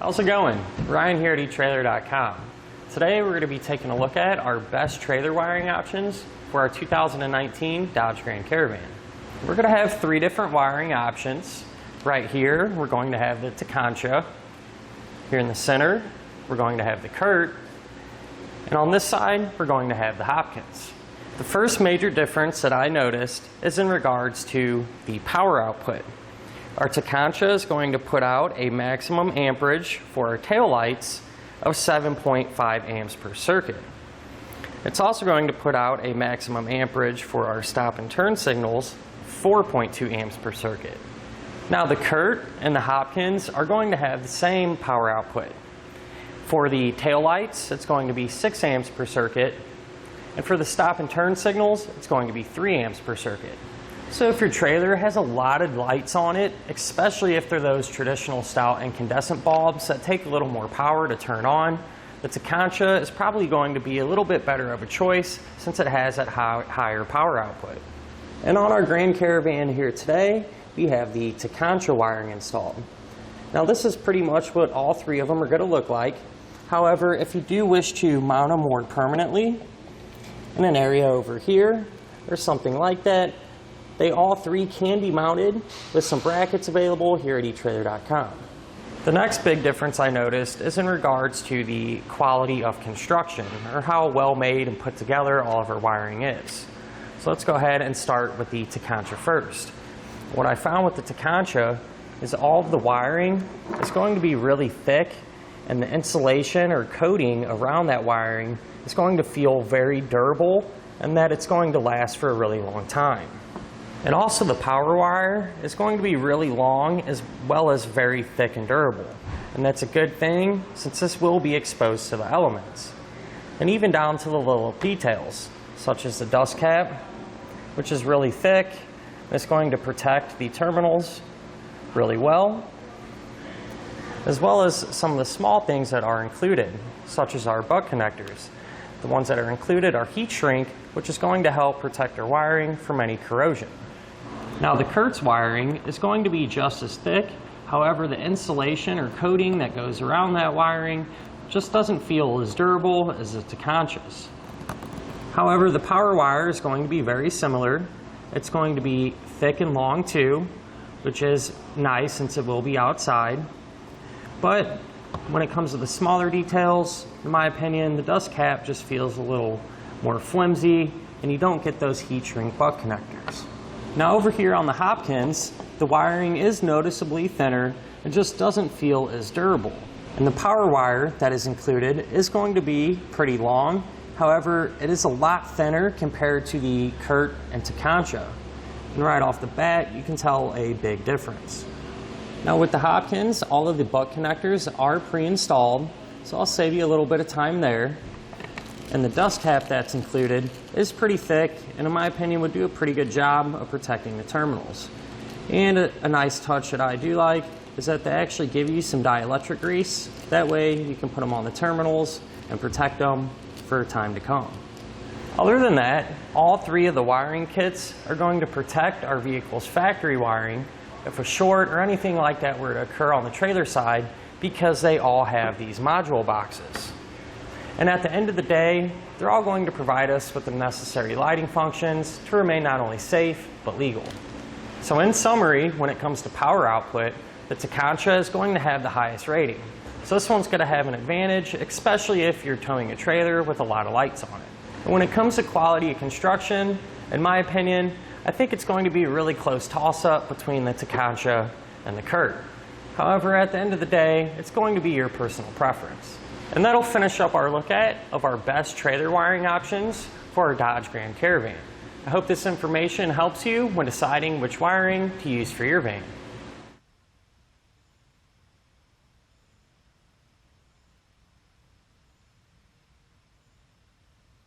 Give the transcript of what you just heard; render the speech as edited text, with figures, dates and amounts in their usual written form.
How's it going? Ryan here at etrailer.com. Today we're going to be taking a look at our best trailer wiring options for our 2019 Dodge Grand Caravan. We're going to have three different wiring options. Right here we're going to have the Tekonsha. Here in the center we're going to have the Curt. And on this side we're going to have the Hopkins. The first major difference that I noticed is in regards to the power output. Our Tekonsha is going to put out a maximum amperage for our taillights of 7.5 amps per circuit. It's also going to put out a maximum amperage for our stop and turn signals, 4.2 amps per circuit. Now the Curt and the Hopkins are going to have the same power output. For the taillights, it's going to be 6 amps per circuit, and for the stop and turn signals, it's going to be 3 amps per circuit. So if your trailer has a lot of lights on it, especially if they're those traditional style incandescent bulbs that take a little more power to turn on, the Tekonsha is probably going to be a little bit better of a choice since it has that higher power output. And on our Grand Caravan here today, we have the Tekonsha wiring installed. Now this is pretty much what all three of them are going to look like. However, if you do wish to mount them more permanently in an area over here or something like that, they all three can be mounted with some brackets available here at etrailer.com. The next big difference I noticed is in regards to the quality of construction, or how well made and put together all of our wiring is. So let's go ahead and start with the Tekonsha first. What I found with the Tekonsha is all of the wiring is going to be really thick, and the insulation or coating around that wiring is going to feel very durable, and that it's going to last for a really long time. And also the power wire is going to be really long as well as very thick and durable. And that's a good thing since this will be exposed to the elements. And even down to the little details, such as the dust cap, which is really thick. It's going to protect the terminals really well, as well as some of the small things that are included, such as our butt connectors. The ones that are included are heat shrink, which is going to help protect our wiring from any corrosion. Now the Curt's wiring is going to be just as thick, however the insulation or coating that goes around that wiring just doesn't feel as durable as the Tekonsha's. However, the power wire is going to be very similar. It's going to be thick and long too, which is nice since it will be outside. But when it comes to the smaller details, in my opinion, the dust cap just feels a little more flimsy, and you don't get those heat shrink butt connectors. Now over here on the Hopkins, the wiring is noticeably thinner and just doesn't feel as durable. And the power wire that is included is going to be pretty long. However, it is a lot thinner compared to the Curt and Tekonsha. And right off the bat, you can tell a big difference. Now with the Hopkins, all of the butt connectors are pre-installed, so I'll save you a little bit of time there. And the dust cap that's included is pretty thick, and in my opinion would do a pretty good job of protecting the terminals. And a nice touch that I do like is that they actually give you some dielectric grease. That way you can put them on the terminals and protect them for time to come. Other than that, all three of the wiring kits are going to protect our vehicle's factory wiring if a short or anything like that were to occur on the trailer side, because they all have these module boxes. And at the end of the day, they're all going to provide us with the necessary lighting functions to remain not only safe, but legal. So in summary, when it comes to power output, the Tekonsha is going to have the highest rating. So this one's going to have an advantage, especially if you're towing a trailer with a lot of lights on it. And when it comes to quality of construction, in my opinion, I think it's going to be a really close toss-up between the Tekonsha and the Curt. However, at the end of the day, it's going to be your personal preference. And that'll finish up our look at of our best trailer wiring options for our Dodge Grand Caravan. I hope this information helps you when deciding which wiring to use for your van.